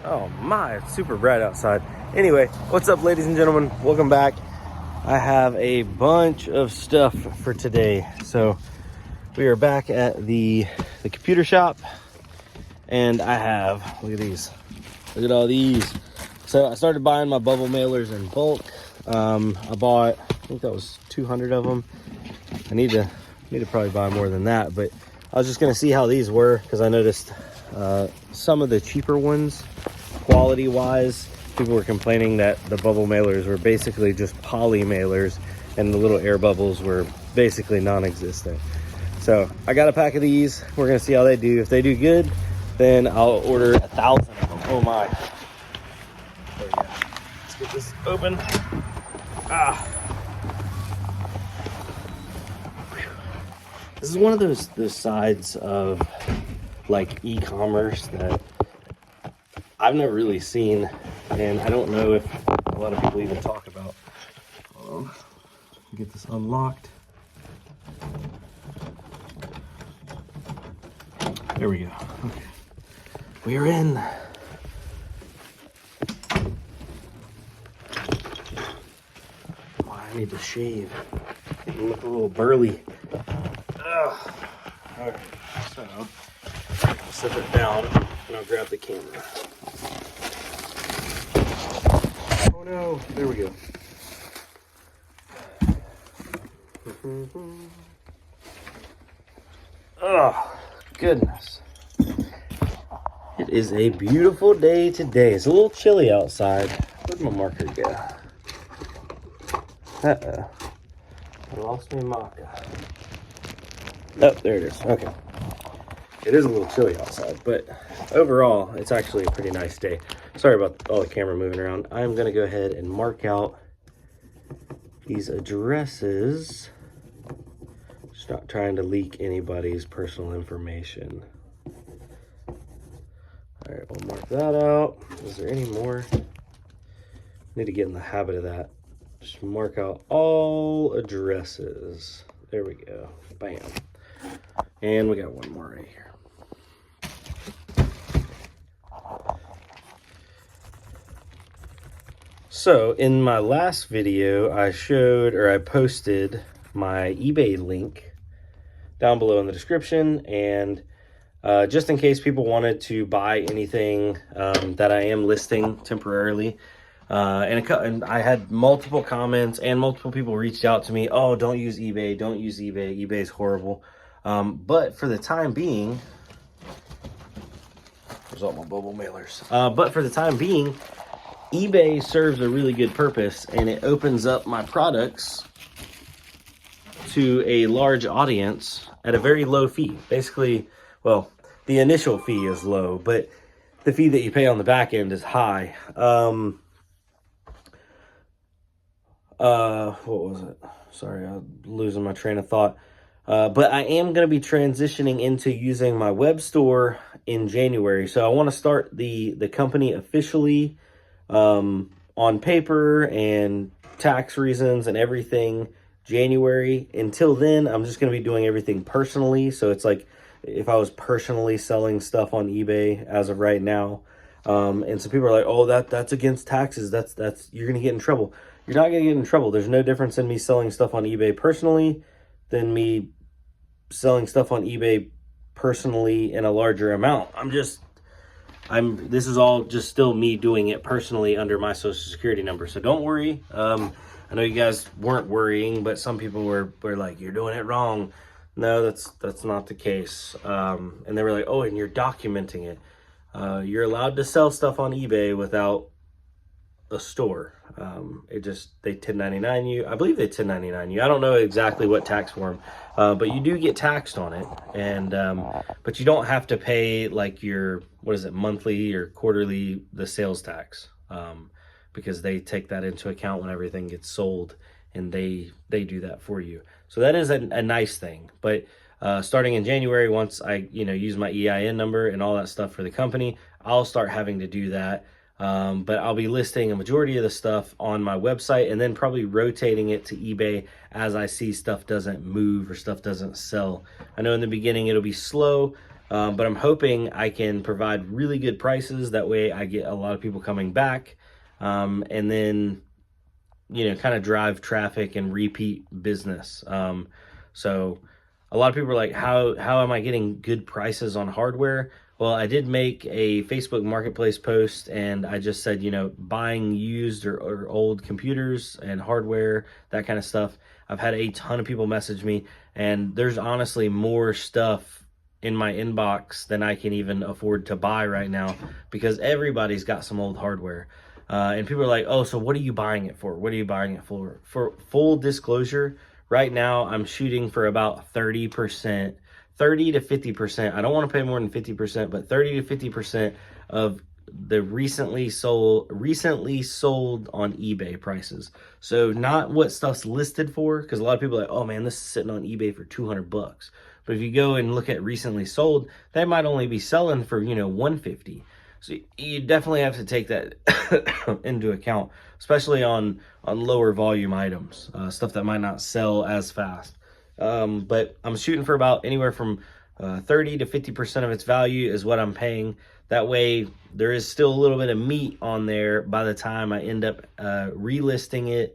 Oh my, it's super bright outside. Anyway, what's up, ladies and gentlemen? Welcome back. I have a bunch of stuff for today. So we are back at the computer shop, and I have, look at these. Look at all these. So I started buying my bubble mailers in bulk. I bought, I think that was 200 of them. I need to probably buy more than that, but I was just gonna see how these were because I noticed some of the cheaper ones, quality wise, people were complaining that the bubble mailers were basically just poly mailers and the little air bubbles were basically non-existent. So I got a pack of these. We're gonna see how they do. If they do good, then I'll order 1,000 of them. Oh my. There we go. Let's get this open. This is one of those sides of like e-commerce that I've never really seen, and I don't know if a lot of people even talk about. Get this unlocked. There we go. Okay, we are in. Oh, I need to shave. I look a little burly. Alright, so I'll set it down and I'll grab the camera. Oh no, there we go. Oh, goodness. It is a beautiful day today. It's a little chilly outside. Where'd my marker go? Uh-oh. I lost my marker. Oh, there it is. Okay. It is a little chilly outside, but overall, it's actually a pretty nice day. Sorry about all the camera moving around. I'm going to go ahead and mark out these addresses. Just not trying to leak anybody's personal information. All right, we'll mark that out. Is there any more? Need to get in the habit of that. Just mark out all addresses. There we go. Bam. And we got one more right here. So in my last video, I posted my eBay link down below in the description. And just in case people wanted to buy anything that I am listing temporarily, and I had multiple comments and multiple people reached out to me. Oh, don't use eBay. Don't use eBay. eBay's horrible. But for the time being, there's all my bubble mailers. But for the time being, eBay serves a really good purpose, and it opens up my products to a large audience at a very low fee. Basically, well, the initial fee is low, but the fee that you pay on the back end is high. What was it? Sorry, I'm losing my train of thought. But I am going to be transitioning into using my web store in January. So I want to start the company officially on paper and tax reasons and everything January. Until then, I'm just going to be doing everything personally. So it's like if I was personally selling stuff on eBay as of right now. And so people are like, oh, that's against taxes. That's you're going to get in trouble. You're not going to get in trouble. There's no difference in me selling stuff on eBay personally than me selling stuff on eBay personally in a larger amount. This is all just still me doing it personally under my social security number. So don't worry. I know you guys weren't worrying, but some people were like, you're doing it wrong. No, that's not the case. And they were like, oh, and you're documenting it. You're allowed to sell stuff on eBay without a store. They 1099 you. I believe they 1099 you. I don't know exactly what tax form, but you do get taxed on it. And, but you don't have to pay like your, what is it, monthly or quarterly, the sales tax, because they take that into account when everything gets sold, and they do that for you. So that is a nice thing. But starting in January, once I use my EIN number and all that stuff for the company, I'll start having to do that. But I'll be listing a majority of the stuff on my website and then probably rotating it to eBay as I see stuff doesn't move or stuff doesn't sell. I know in the beginning it'll be slow, But I'm hoping I can provide really good prices. That way I get a lot of people coming back. And then, kind of drive traffic and repeat business. So a lot of people are like, how am I getting good prices on hardware? Well, I did make a Facebook Marketplace post, and I just said, buying used or old computers and hardware, that kind of stuff. I've had a ton of people message me, and there's honestly more stuff in my inbox than I can even afford to buy right now, because everybody's got some old hardware. And people are like, oh, so what are you buying it for? What are you buying it for? For full disclosure, right now I'm shooting for about 30%, 30 to 50%. I don't want to pay more than 50%, but 30 to 50% of the recently sold on eBay prices. So not what stuff's listed for, because a lot of people are like, oh man, this is sitting on eBay for 200 bucks. But if you go and look at recently sold, they might only be selling for, 150. So you definitely have to take that into account, especially on lower volume items, stuff that might not sell as fast. But I'm shooting for about anywhere from 30 to 50% of its value is what I'm paying. That way there is still a little bit of meat on there by the time I end up relisting it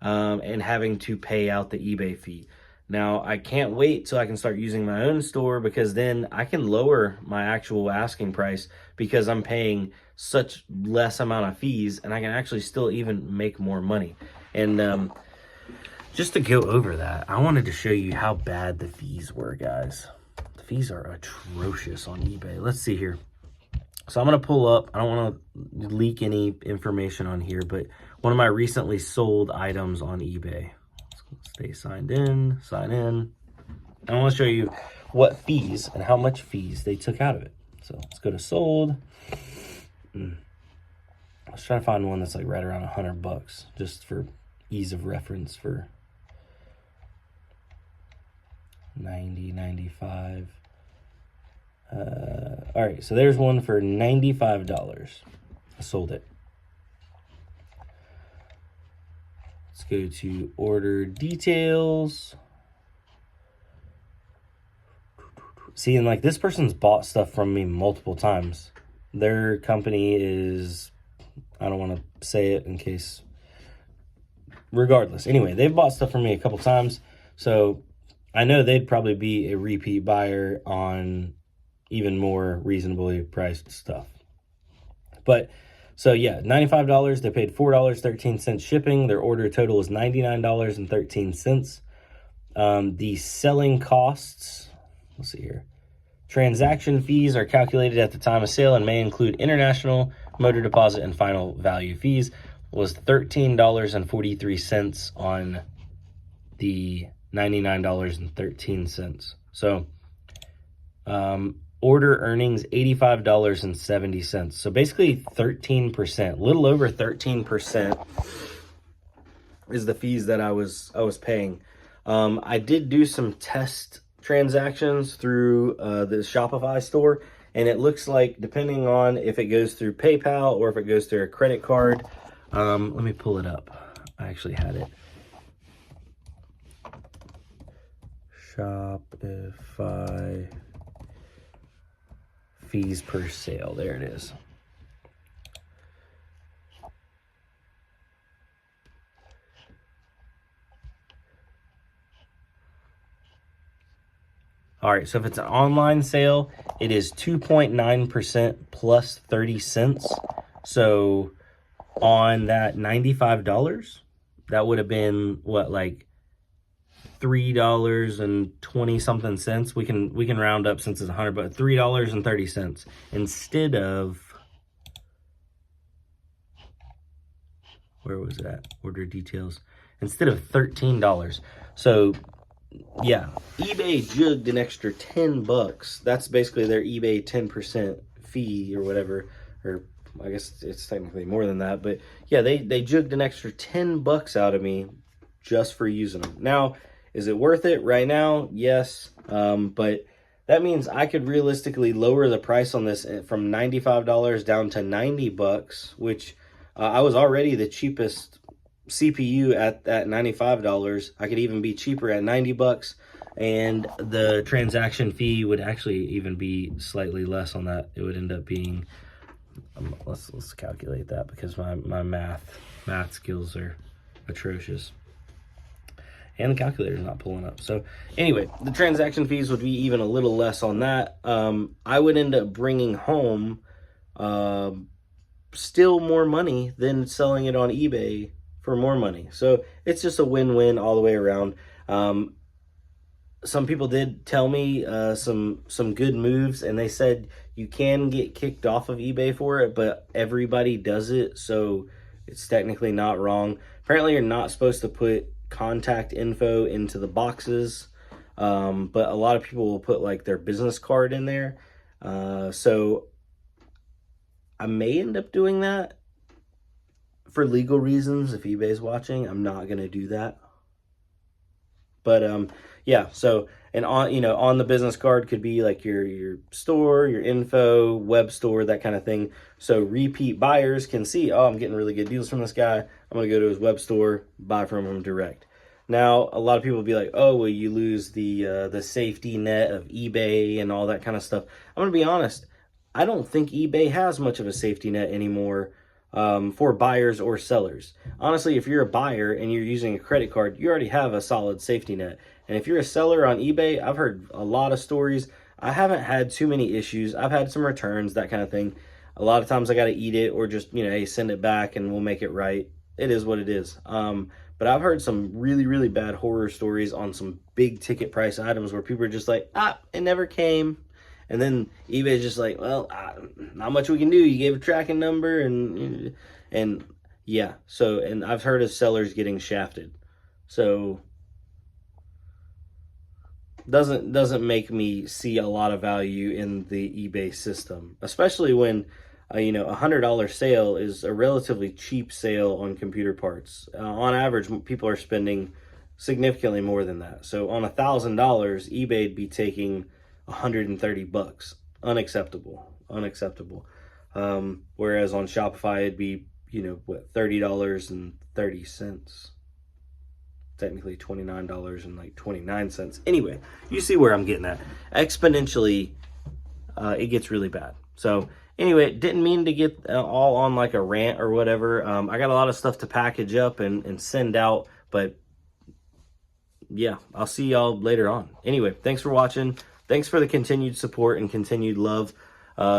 and having to pay out the eBay fee. Now, I can't wait till I can start using my own store, because then I can lower my actual asking price, because I'm paying such less amount of fees, and I can actually still even make more money. And just to go over that, I wanted to show you how bad the fees were, guys. The fees are atrocious on eBay. Let's see here. So I'm going to pull up, I don't want to leak any information on here, but one of my recently sold items on eBay. Stay signed in, sign in. I want to show you what fees and how much fees they took out of it. So let's go to sold. I was trying to find one that's like right around 100 bucks, just for ease of reference, for 90, 95. All right, so there's one for $95. I sold it. Let's go to order details. See, and like, this person's bought stuff from me multiple times. Their company is, I don't want to say it in case, regardless. Anyway, they've bought stuff from me a couple times, so I know they'd probably be a repeat buyer on even more reasonably priced stuff. But so yeah, $95. They paid $4.13 shipping. Their order total is $99.13. The selling costs, let's see here. Transaction fees are calculated at the time of sale and may include international, motor deposit, and final value fees. Was $13.43 on the $99.13. So, order earnings $85.70. So basically 13%, little over 13% is the fees that I was paying. I did do some test transactions through the Shopify store, and it looks like, depending on if it goes through PayPal or if it goes through a credit card, let me pull it up. I actually had it. Shopify fees per sale. There it is. All right, so if it's an online sale, it is 2.9% plus 30 cents. So on that $95, that would have been what, like $3.20 something cents. We can round up since it's 100, but $3.30 instead of, where was that? Order details. Instead of $13. So yeah, eBay jugged an extra 10 bucks. That's basically their eBay 10% fee or whatever, or I guess it's technically more than that, but yeah, they jugged an extra 10 bucks out of me just for using them. Now, is it worth it right now? Yes, but that means I could realistically lower the price on this from $95 down to 90 bucks, which I was already the cheapest CPU at $95. I could even be cheaper at 90 bucks. and the transaction fee would actually even be slightly less on that. It would end up being, let's calculate that, because my math skills are atrocious. And the calculator's not pulling up. So anyway, the transaction fees would be even a little less on that. I would end up bringing home still more money than selling it on eBay for more money. So it's just a win-win all the way around. Some people did tell me some good moves, and they said you can get kicked off of eBay for it, but everybody does it, so it's technically not wrong. Apparently you're not supposed to put contact info into the boxes, but a lot of people will put like their business card in there. So I may end up doing that for legal reasons. If eBay's watching, I'm not going to do that. But yeah, so, and on the business card could be like your store, your info, web store, that kind of thing. So repeat buyers can see, oh, I'm getting really good deals from this guy. I'm going to go to his web store, buy from him direct. Now, a lot of people will be like, oh, well, you lose the safety net of eBay and all that kind of stuff. I'm going to be honest. I don't think eBay has much of a safety net anymore for buyers or sellers. Honestly, if you're a buyer and you're using a credit card, you already have a solid safety net. And if you're a seller on eBay, I've heard a lot of stories. I haven't had too many issues. I've had some returns, that kind of thing. A lot of times I got to eat it, or just, hey, send it back and we'll make it right. It is what it is. But I've heard some really, really bad horror stories on some big ticket price items where people are just like, it never came. And then eBay's just like, well, not much we can do. You gave a tracking number, and yeah. So, and I've heard of sellers getting shafted. So doesn't make me see a lot of value in the eBay system, especially when $100 sale is a relatively cheap sale on computer parts. On average, people are spending significantly more than that. So on $1,000, eBay'd be taking $130. Unacceptable. Whereas on Shopify it'd be $30.30. Technically $29.29. Anyway, you see where I'm getting at. Exponentially, it gets really bad. So anyway, didn't mean to get all on like a rant or whatever. I got a lot of stuff to package up and send out, but yeah, I'll see y'all later on. Anyway, thanks for watching. Thanks for the continued support and continued love.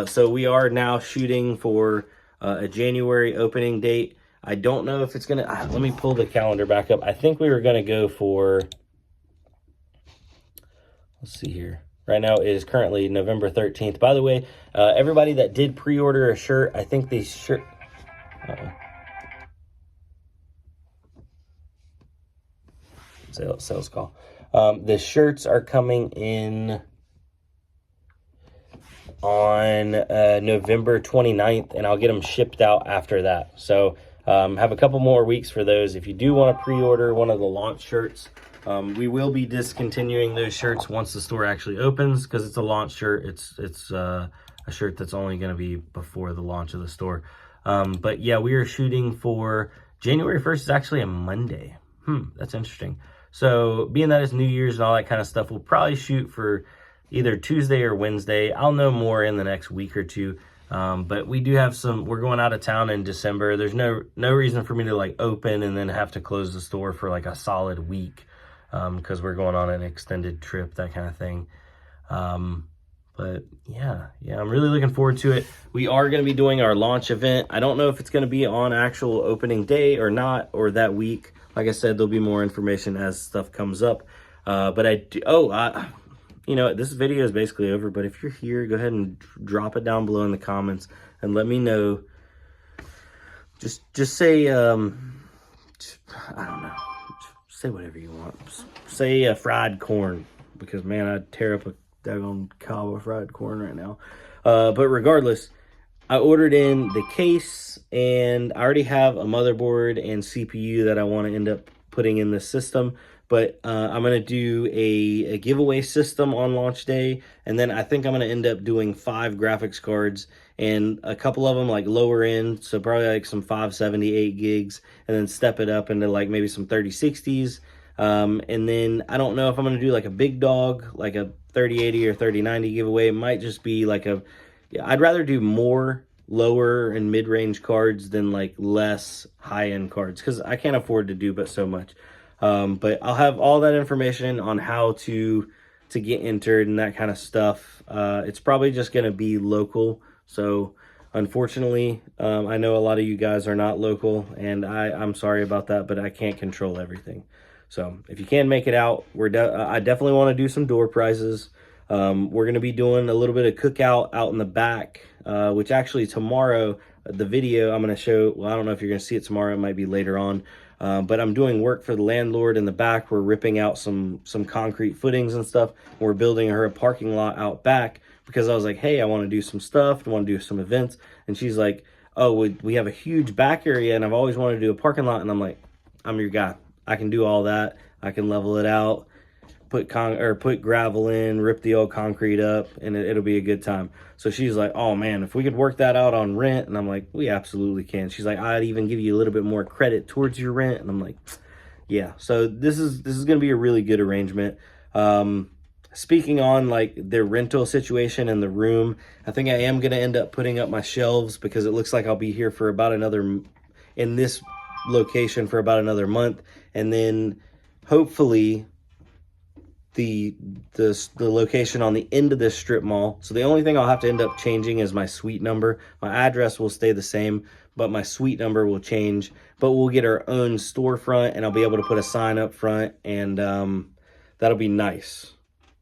So we are now shooting for a January opening date. I don't know if it's going to... let me pull the calendar back up. I think we were going to go for... let's see here. Right now it is currently November 13th. By the way, everybody that did pre-order a shirt, I think these shirt... Sales call. The shirts are coming in on November 29th, and I'll get them shipped out after that. So have a couple more weeks for those. If you do want to pre-order one of the launch shirts, we will be discontinuing those shirts once the store actually opens, because it's a launch shirt. It's a shirt that's only going to be before the launch of the store. But yeah, we are shooting for January 1st. Is actually a Monday. That's interesting. So being that it's New Year's and all that kind of stuff, we'll probably shoot for either Tuesday or Wednesday. I'll know more in the next week or two. But we do have we're going out of town in December. There's no reason for me to like open and then have to close the store for like a solid week, because we're going on an extended trip, that kind of thing. But yeah, I'm really looking forward to it. We are going to be doing our launch event. I don't know if it's going to be on actual opening day or not, or that week. Like I said, there'll be more information as stuff comes up. But this video is basically over, but if you're here, go ahead and drop it down below in the comments and let me know. Just say, I don't know, say whatever you want. Say fried corn, because man, I'd tear up a daggone cob of fried corn right now. But regardless, I ordered in the case, and I already have a motherboard and CPU that I want to end up putting in this system. But I'm going to do a giveaway system on launch day. And then I think I'm going to end up doing 5 graphics cards, and a couple of them like lower end. So probably like some 578 gigs, and then step it up into like maybe some 3060s. And then I don't know if I'm going to do like a big dog, like a 3080 or 3090 giveaway. It might just be like I'd rather do more lower and mid-range cards than like less high-end cards, because I can't afford to do but so much. But I'll have all that information on how to get entered and that kind of stuff. It's probably just going to be local. So unfortunately, I know a lot of you guys are not local, and I'm sorry about that, but I can't control everything. So if you can make it out, I definitely want to do some door prizes. We're going to be doing a little bit of cookout out in the back, which actually tomorrow, the video I'm going to show, well, I don't know if you're going to see it tomorrow, it might be later on, but I'm doing work for the landlord in the back. We're ripping out some concrete footings and stuff. We're building her a parking lot out back, because I was like, hey, I want to do some stuff, I want to do some events. And she's like, oh, we have a huge back area and I've always wanted to do a parking lot. And I'm like, I'm your guy. I can do all that. I can level it out, put gravel in, rip the old concrete up, and it'll be a good time. So she's like, oh man, if we could work that out on rent. And I'm like, we absolutely can. She's like, I'd even give you a little bit more credit towards your rent. And I'm like, yeah. So this is going to be a really good arrangement. Speaking on like their rental situation and the room, I think I am going to end up putting up my shelves, because it looks like I'll be here for about in this location for about another month. And then hopefully the location on the end of this strip mall. So the only thing I'll have to end up changing is my suite number. My address will stay the same, but my suite number will change. But we'll get our own storefront, and I'll be able to put a sign up front, and that'll be nice.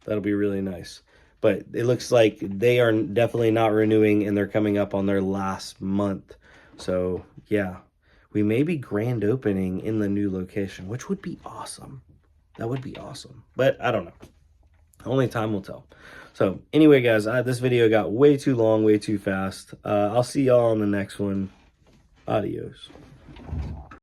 That'll be really nice. But it looks like they are definitely not renewing, and they're coming up on their last month. So yeah, we may be grand opening in the new location, which would be awesome. That would be awesome. But I don't know. Only time will tell. So anyway, guys, this video got way too long, way too fast. I'll see y'all on the next one. Adios.